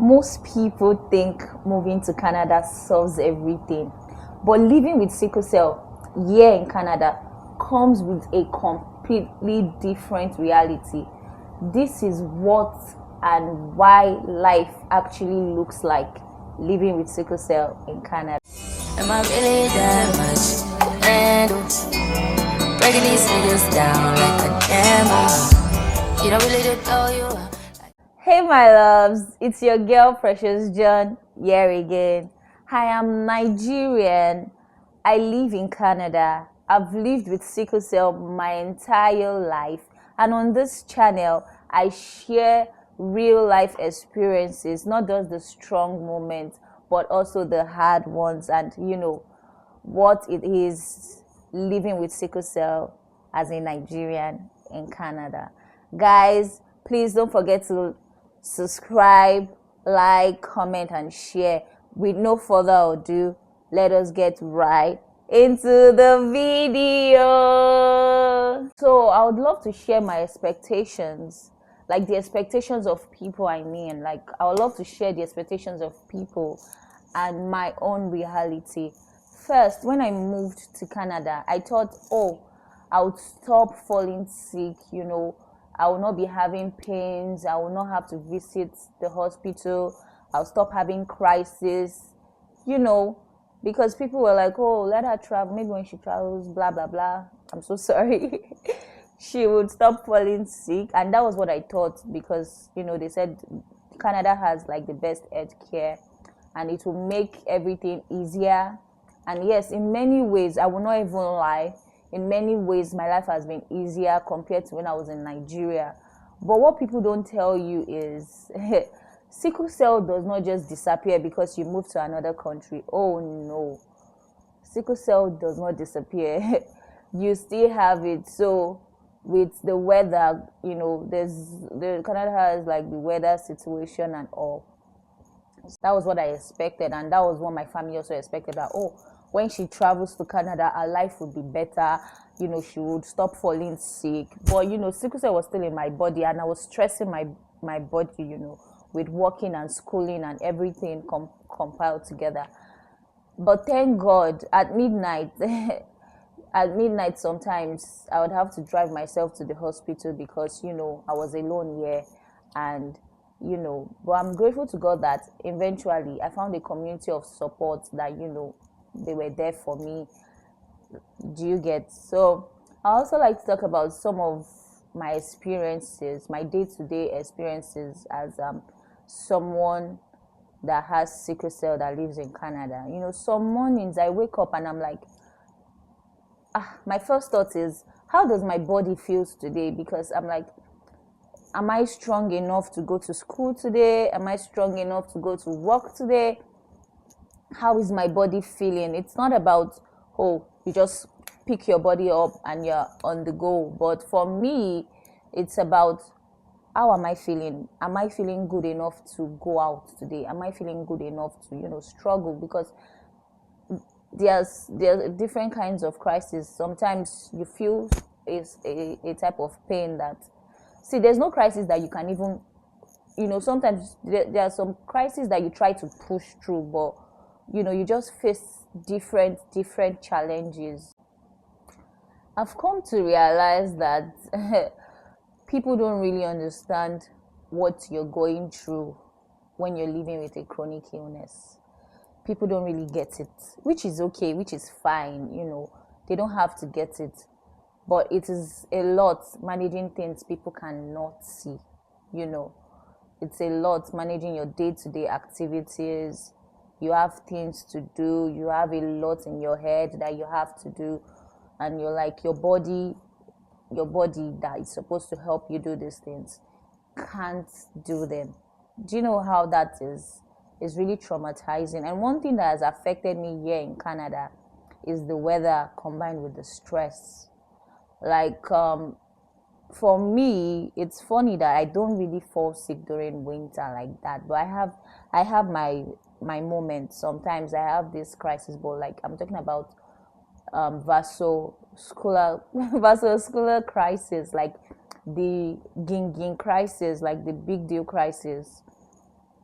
Most people think moving to Canada solves everything, but living with sickle cell here in Canada comes with a completely different reality. This is what and why life actually looks like living with sickle cell in Canada. Am I really that much? And breaking these niggas down like a camel. You don't really know you. Hey my loves, it's your girl Precious John here again. I am Nigerian. I live in Canada. I've lived with sickle cell my entire life, and on this channel I share real life experiences, not just the strong moments but also the hard ones, and what it is living with sickle cell as a Nigerian in Canada. Guys, please don't forget to subscribe, like, comment, and share. With no further ado, let us get right into the video. So I would love to share my expectations, like the expectations of people. I would love to share the expectations of people and my own reality. First, when I moved to Canada, I thought, I would stop falling sick, I will not be having pains. I will not have to visit the hospital. I'll stop having crisis, because people were like, let her travel. Maybe when she travels, blah, blah, blah. I'm so sorry. She would stop falling sick. And that was what I thought, because, they said Canada has like the best health care and it will make everything easier. And yes, in many ways, I will not even lie, in many ways, my life has been easier compared to when I was in Nigeria. But what people don't tell you is sickle cell does not just disappear because you move to another country. Oh no. Sickle cell does not disappear. You still have it. So with the weather, Canada has like the weather situation and all. So that was what I expected, and that was what my family also expected, that when she travels to Canada, her life would be better. She would stop falling sick. But, sickle cell was still in my body, and I was stressing my body, with working and schooling and everything compiled together. But thank God, at midnight, sometimes I would have to drive myself to the hospital because, I was alone here. And, but I'm grateful to God that eventually I found a community of support that, they were there for me. Do you get? So I also like to talk about some of my experiences, my day-to-day experiences as someone that has sickle cell that lives in Canada. Some mornings I wake up and I'm like, my first thought is, how does my body feel today? Because I'm like, am I strong enough to go to school today? Am I strong enough to go to work today? How is my body feeling? It's not about, you just pick your body up and you're on the go. But for me, it's about, how am I feeling? Am I feeling good enough to go out today? Am I feeling good enough to, struggle? Because there's different kinds of crises. Sometimes you feel is a type of pain that, see, there's no crisis that you can even, sometimes there are some crises that you try to push through, but you just face different challenges. I've come to realize that people don't really understand what you're going through when you're living with a chronic illness. People don't really get it, which is okay, which is fine. They don't have to get it, but it is a lot managing things people cannot see. It's a lot managing your day-to-day activities. You have things to do. You have a lot in your head that you have to do. And you're like, your body that is supposed to help you do these things can't do them. Do you know how that is? It's really traumatizing. And one thing that has affected me here in Canada is the weather combined with the stress. Like, for me, it's funny that I don't really fall sick during winter like that. But I have my moments. Sometimes I have this crisis, but like I'm talking about vascular crisis, like the ging crisis, like the big deal crisis.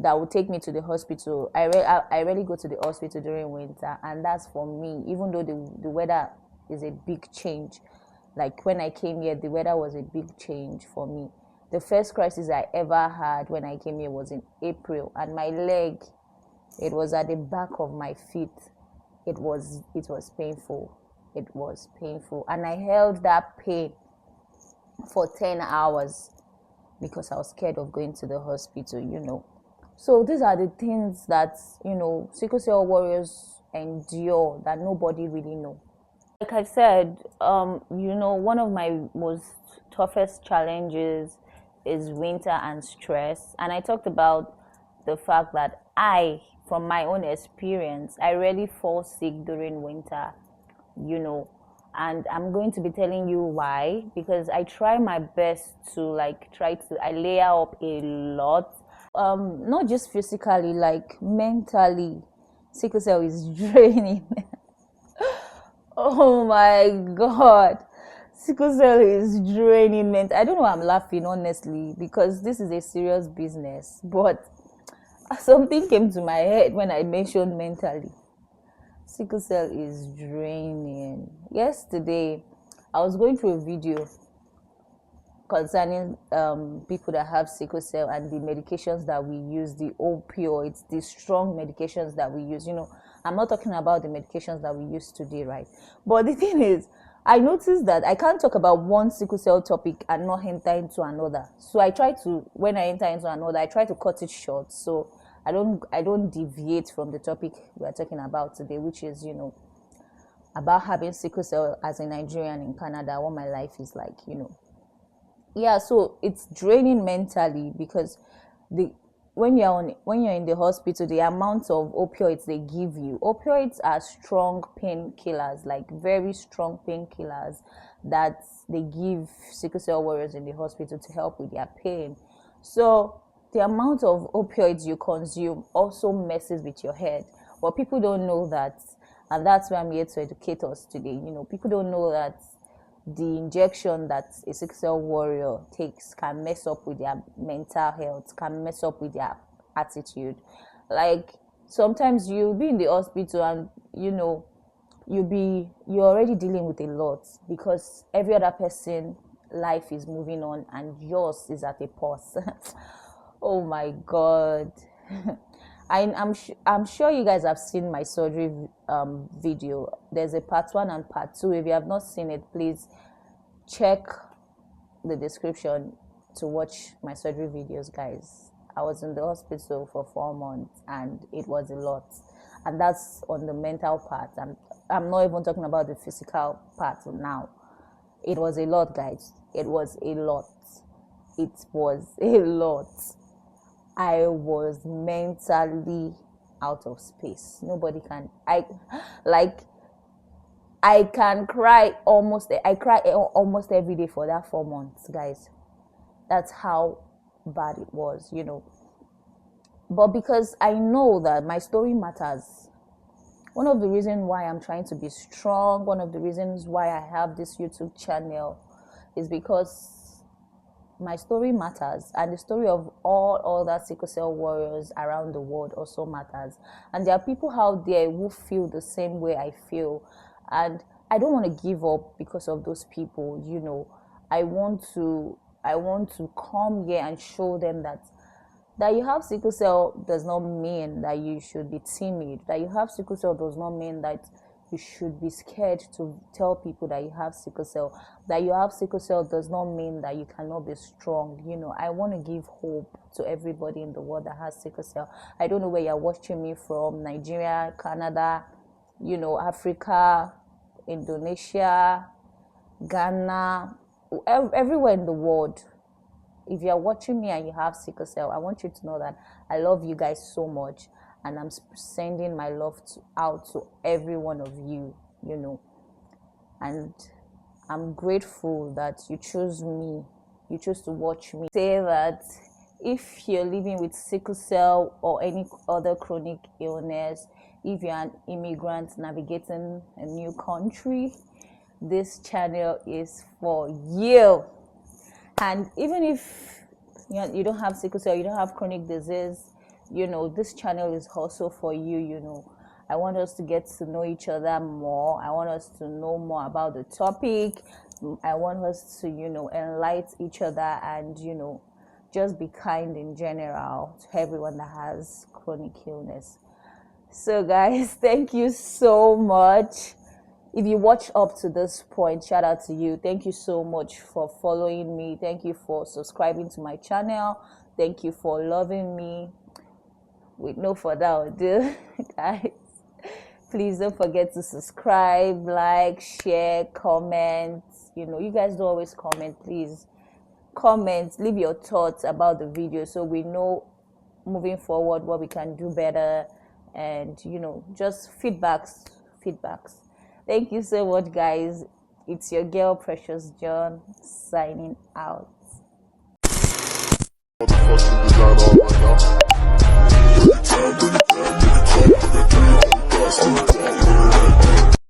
that would take me to the hospital. I rarely go to the hospital during winter, and that's for me. Even though the weather is a big change, like when I came here, the weather was a big change for me. The first crisis I ever had when I came here was in April, and my leg, it was at the back of my feet. It was painful. It was painful, and I held that pain for 10 hours because I was scared of going to the hospital. So these are the things that, sickle cell warriors endure that nobody really know. Like I said, one of my most toughest challenges is winter and stress. And I talked about the fact that from my own experience, I rarely fall sick during winter, and I'm going to be telling you why, because I try my best to I layer up a lot, not just physically, like mentally. Sickle cell is draining. Oh my god, sickle cell is draining, man. I don't know why I'm laughing, honestly, because this is a serious business, but something came to my head when I mentioned mentally. Sickle cell is draining. Yesterday, I was going through a video concerning people that have sickle cell and the medications that we use, the opioids, the strong medications that we use. I'm not talking about the medications that we use today, right? But the thing is, I noticed that I can't talk about one sickle cell topic and not enter into another. So I try to, when I enter into another, I try to cut it short. So I don't deviate from the topic we're talking about today, which is, about having sickle cell as a Nigerian in Canada, what my life is like, Yeah, so it's draining mentally because when you're in the hospital, the amount of opioids they give you. Opioids are strong painkillers, like very strong painkillers that they give sickle cell warriors in the hospital to help with their pain. So the amount of opioids you consume also messes with your head. But people don't know that, and that's why I'm here to educate us today. People don't know that the injection that a sickle cell warrior takes can mess up with their mental health, can mess up with their attitude. Like sometimes you'll be in the hospital and you're already dealing with a lot because every other person life is moving on and yours is at a pause. Oh my god. I'm sure you guys have seen my surgery video. There's a part 1 and part 2. If you have not seen it, please check the description to watch my surgery videos, guys. I was in the hospital for 4 months and it was a lot, and that's on the mental part. I'm not even talking about the physical part now. It was a lot, guys. It was a lot. I was mentally out of space. Nobody can. I can cry almost. I cry almost every day for that 4 months, guys. That's how bad it was, But because I know that my story matters. One of the reasons why I'm trying to be strong, one of the reasons why I have this YouTube channel is because my story matters, and the story of all other sickle cell warriors around the world also matters. And there are people out there who feel the same way I feel, and I don't want to give up because of those people. I want to come here and show them that you have sickle cell does not mean that you should be timid. That you have sickle cell does not mean that you should be scared to tell people that you have sickle cell. That you have sickle cell does not mean that you cannot be strong. I want to give hope to everybody in the world that has sickle cell. I don't know where you're watching me from, Nigeria, Canada, Africa, Indonesia, Ghana, everywhere in the world. If you're watching me and you have sickle cell, I want you to know that I love you guys so much, and I'm sending my love out to every one of you, and I'm grateful that you chose me, you chose to watch me. Say that if you're living with sickle cell or any other chronic illness, if you're an immigrant navigating a new country, this channel is for you. And even if you don't have sickle cell, you don't have chronic disease, this channel is also for you. I want us to get to know each other more. I want us to know more about the topic. I want us to enlighten each other, and just be kind in general to everyone that has chronic illness. So guys, thank you so much. If you watched up to this point, shout out to you. Thank you so much for following me. Thank you for subscribing to my channel. Thank you for loving me. With no further ado, guys, please don't forget to subscribe, like, share, comment. You guys don't always comment. Please comment, leave your thoughts about the video so we know moving forward what we can do better, and just feedbacks. Thank you so much, guys. It's your girl Precious John signing out. What the fuck is the design on right now?